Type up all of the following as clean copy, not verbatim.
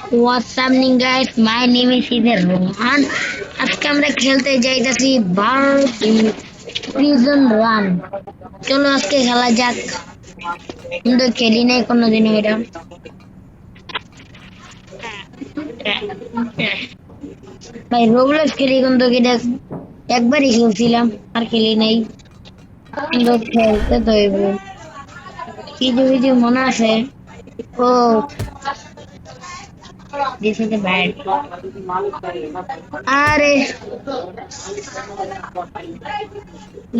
What's happening guys? My name is Either Rohan. আজকে আমরা খেলতে যাইতাছি বার প্রিজন রান। চলো আজকে খেলা যাক। কিন্তু খেলি নাই কোনোদিনও এটা। ভাই রোবলক্স খেলি কিন্তু এটা একবারই খেলছিলাম আর খেলি নাই। কিন্তু খেলতে তো হইব। কিছু কিছু মনে আছে। ও দিস ইজ ব্যাড। আরে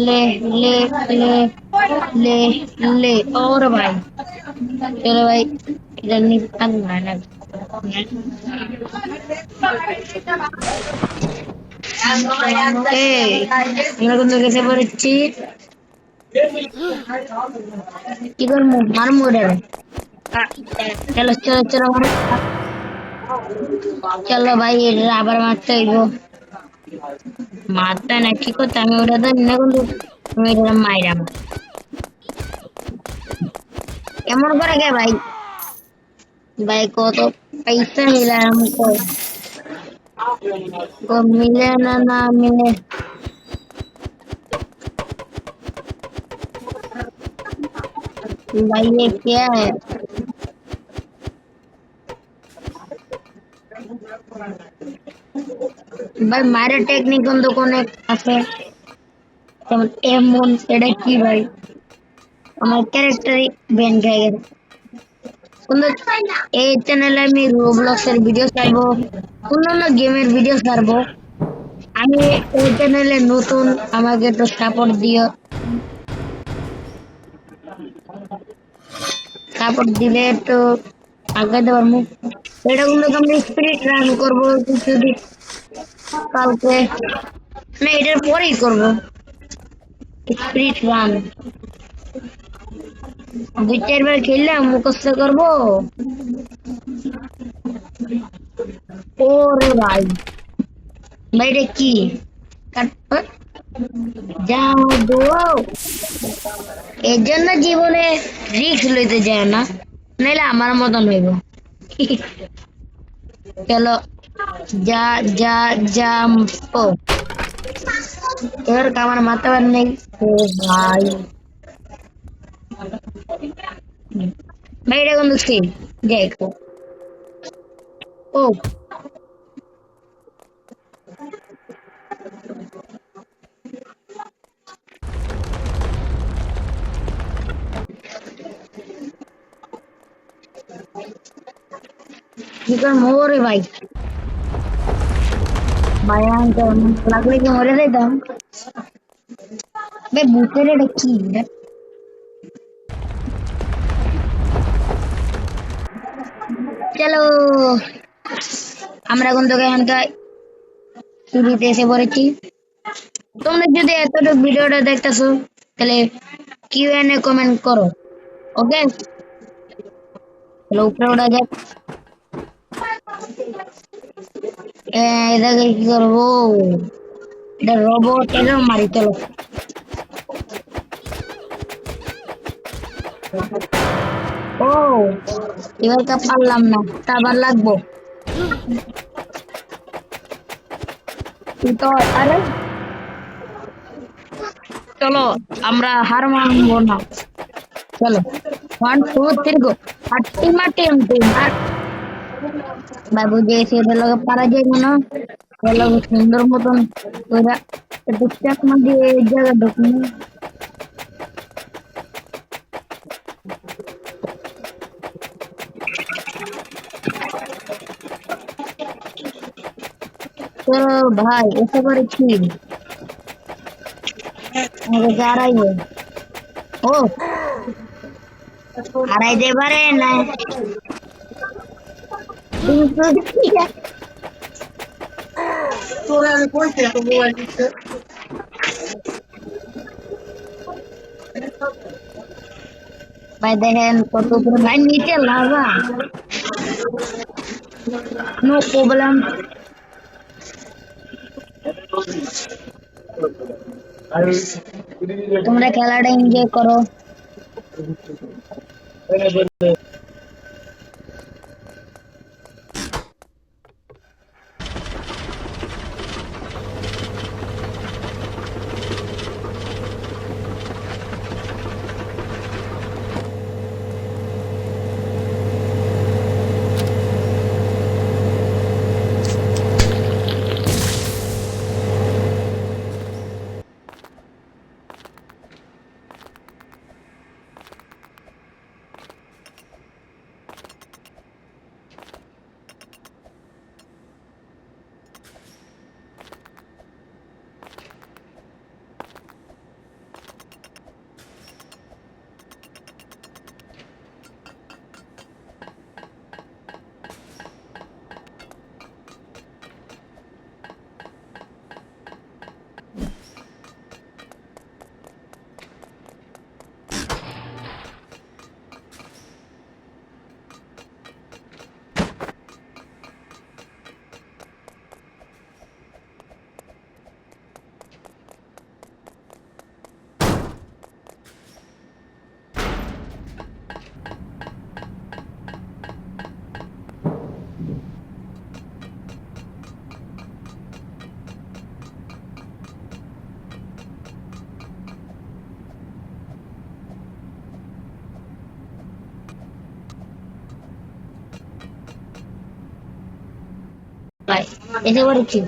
ले ले ले ले ले और भाई चलो भाई इधर नहीं अंगना আমরা কিন্তু গেছে পড়েছি কি করবো মারমু রে চলো চলো চলো চলো ভাই এটা আবার মারতে হইব মারতে না কি করতে আমি ওটা তো না কিন্তু আমি এটা মাইরাম এমন করে কে ভাই भाई को तो पैसा मिला हमको को मिले ना मिले भाई ये क्या है भाई मारे टेक्निक तो कोने আছে যেমন এমন এটা কি ভাই আমার ক্যারেক্টারই ব্যান হয়ে গেছে কিন্তু এই চ্যানেলে আমি রোবলক্স এর ভিডিও ছাড়বো অন্যান্য গেমের ভিডিও ছাড়বো আমি এই চ্যানেলে নতুন আমাকে একটু সাপোর্ট দিও সাপোর্ট দিলে তো আগাতে পারবো এটা কিন্তু আমরা স্পিরিট রান করবো যদি কালকে না এটার পরেই করবো স্পিরিট রান দুই চারবার খেললাম মুখস্থ করবো ওরে ভাই ভাইটা কি যাও দো এর জন্য জীবনে রিস্ক লইতে যায় না নাইলে আমার মতন হইব চলো যা যা জাম্পো এবার আমার মাথা বার নেই ও ভাই ভাই এটা কোন স্কিল দেখো ও কি কর মোরে ভাই ভয়ঙ্কর লাগলে কি মরে যেতাম বে ভূতের এটা কি চলো আমরা এখন তোকে এখানকার শুরুতে এসে পড়েছি তোমরা যদি এতটুকু ভিডিওটা দেখতেছো তাহলে কিউএনএ কমেন্ট করো ওকে চলো উপরে ওঠা যাক এটাকে কি করবো এটা রোবট এটা মারি চলো ও এবার কা পারলাম না আবার লাগবো তো আরে চলো আমরা হার মানবো না চলো 1 2 3 গো আটটি টিম বাবু যে সেটা লগে পারা যায় না চলো সুন্দর মতন ওরা একটু চাক না দিয়ে এই জায়গা ঢুকুন চলো ভাই এসে পড়েছি আমাকে হারাইবে ও হারাইতে পারে না তোরা আমি কইতে তো মোবাইল দিতে ভাই দেখেন কত উপরে ভাই নিচে লাভা নো প্রবলেম তোমরা খেলাটা এনজয় করো ভাই এসে পড়েছি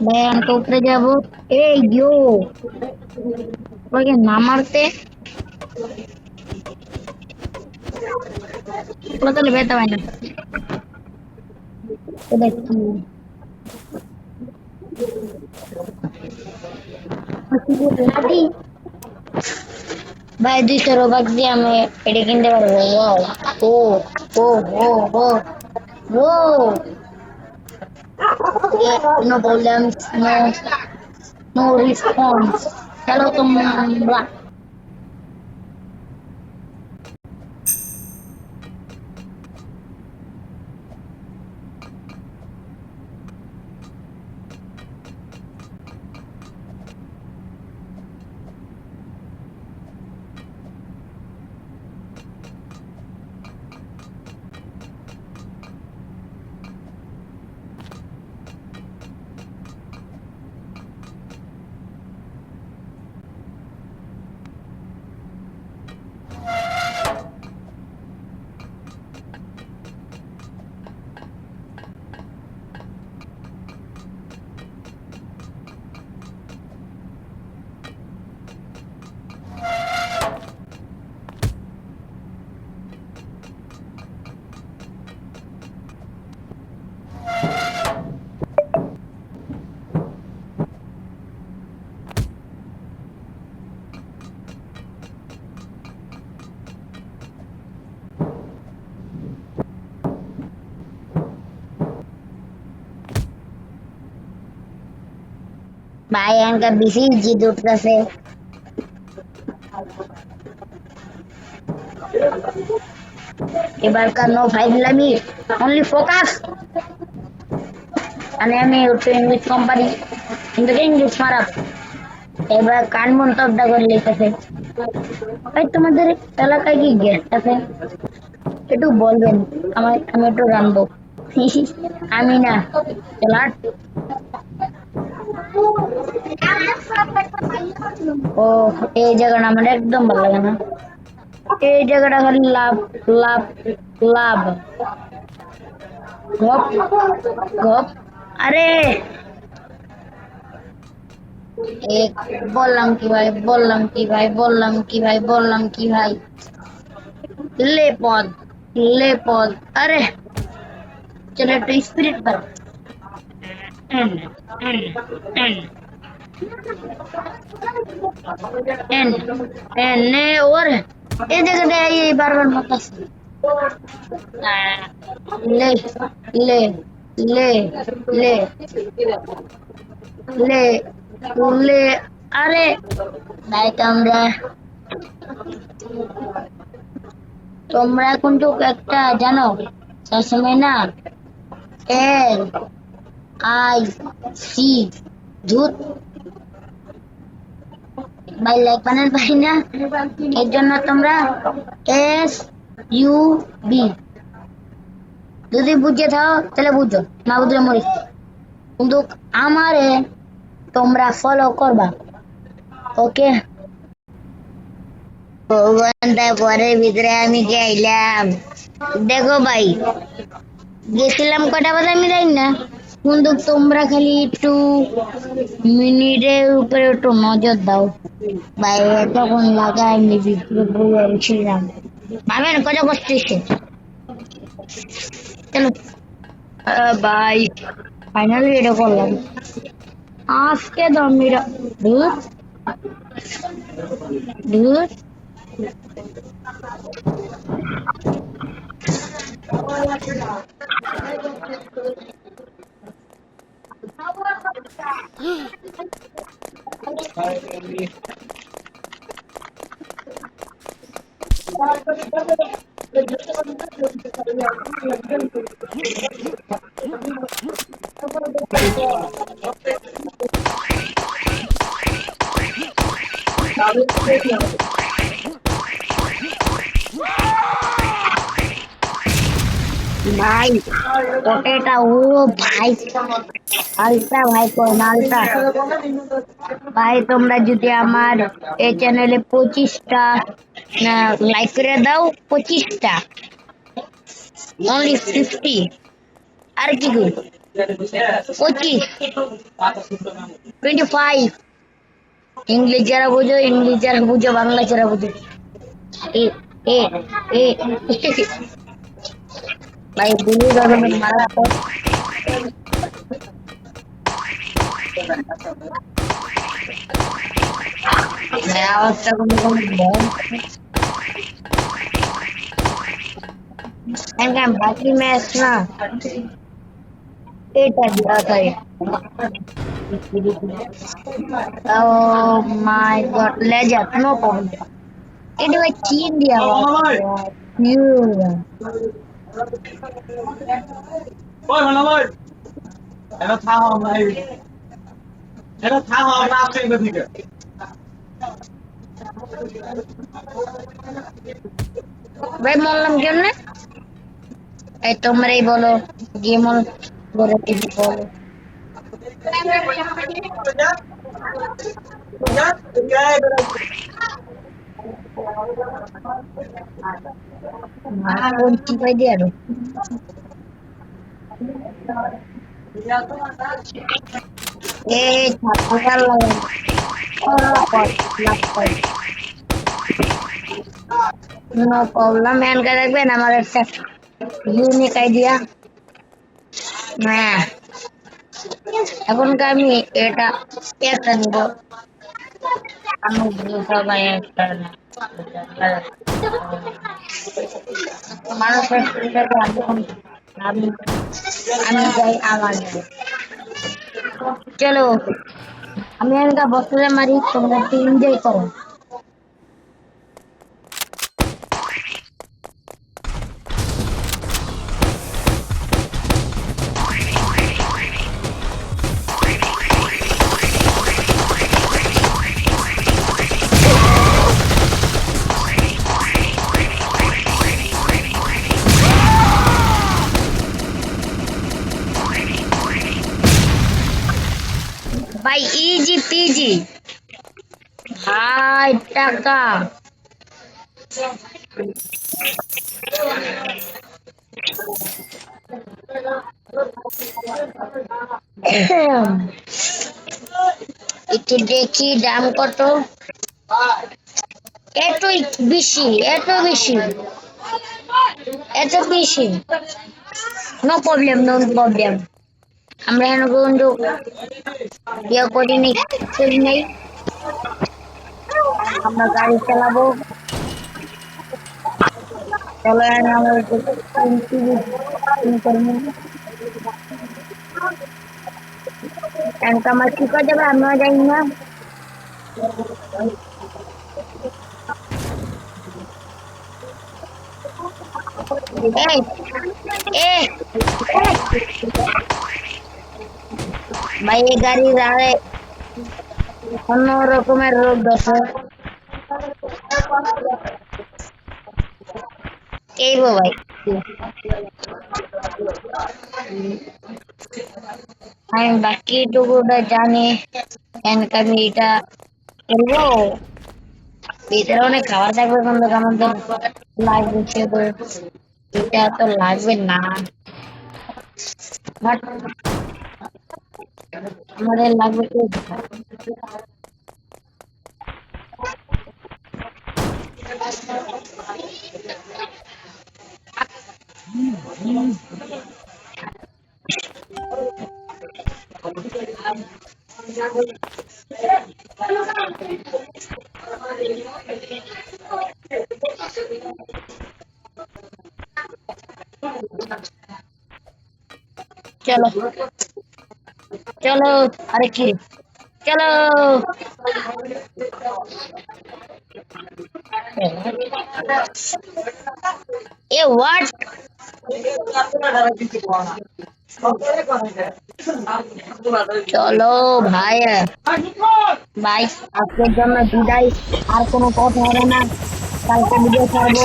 ভাই আমি তো উপরে যাবো এই ইয়ো ওকে না মারতে ওগুলো তাহলে বেতা হয় না এটা কি লাঠি ভাই 200 রোবাক দিয়ে আমি এটা কিনতে পারবো ও ও ও ও ও no problems no response kalau তোমরা ভাই এনকা বেশি জিদ উঠতেছে এবারকার নো ফাইজলামি অনলি ফোকাস আমি একটু ইংলিশ কোম্পানি কিন্তু ইংলিশ খারাপ এবার কান মন্তব্য করে লিখেছে ভাই তোমাদের এলাকায় কি গেস্ট আছে একটু বলবেন আমি একটু রানবো আমি না লাট ও এই জায়গাটা আমার একদম ভালো লাগে না এই জায়গাটা খালি লাভ লাভ লাভ গপ গপ আরে এক বললাম কি ভাই বললাম কি ভাই বললাম কি ভাই বললাম কি ভাই লে পদ अरे चलो একটু স্পিরিট বার এন এন এন এন এন নে ওর এই জায়গাটা এই বারবার মাতাস লে লে লে লে লে লে আরে নাই তোমরা তোমরা কিন্তু একটা জানো সবসময় না এল আই সি ধুত ভাই লাইক বানান পারি না এর জন্য তোমরা এস ইউ বি যদি বুঝে থাও তাহলে বুঝো না বুঝলে মরিস কিন্তু আমারে তোমরা ফলো করবা ওকে ঘন্টা পরের ভিতরে আমি গেলাম দেখো ভাই গেছিলাম কটা বাজে আমি জানি না কিন্তু তোমরা খালি একটু মিনিটের উপরে একটু নজর দাও ভাই তখন লাগাই আমি ভিতরে বলছিলাম ভাবেন কত করতেছে চলো ভাই ফাইনালি এটা করলাম আজকে দমিরা ধুর ধুর ভাই ওটা ও ভাই আলতা ভাই কোন আলতা ভাই তোমরা যদি আমার এই চ্যানেলে 25টা লাইক করে দাও 25টা অনলি 50 আর কি কই 25 25 ইংলিশ যারা বুঝো বাংলা যারা বুঝো এ এ এ ভাই গুলি গাড়ি মারা তো আওয়াজটা কোনো बाकी मैच ना एट दिया था ओह माय गॉड ले जा नो प्रॉब्लम इट वाज चीन दिया यू ওই ভালো ভাই এটা থামো ভাই এটা থামো আমরা আসছি এদিকে থেকে भाई मोहल्लम কেমনে এই তোমরাই বলো গেম অন করে দিবি বলো কোন কি পাই দিয়া রে এ ছাতা লাগা নো প্রবলেম ম্যান কা দেখবেন আমার একটা ইউনিক আইডিয়া হ্যাঁ এখন আমি এটা একটা নিব আমি সবাই একটা মানুষের আমি আমি যাই আমার চলো আমি একটা বছরে মারি তোমরা একটু এনজয় করো ভাই ইজি পিজি ভাই টাকা একটু দেখি দাম কত এত বেশি এত বেশি এত বেশি নো প্রবলেম আমরা এখানে বন্ধু ইয়ে করিনি করি নেই আমরা গাড়ি চালাবো চলো আমার আমার ঠিক হয়ে যাবে আমরা জানি না ভাই এই গাড়ি আরে অন্য রকমের রোগ আছে এই ভাই আমি বাকিটুকুটা জানি আমি এটা করবো ভিতরে অনেক খাবার থাকবে কিন্তু আমাদের লাগবে এটা তো লাগবে না বাট আমাদের লাগবে चलो चलो अरे की चलो ये व्हाट চলো ভাই ভাই আজকের জন্য বিদায় আর কোনো কথা হবে না কালকে ভিডিও ছাড়বো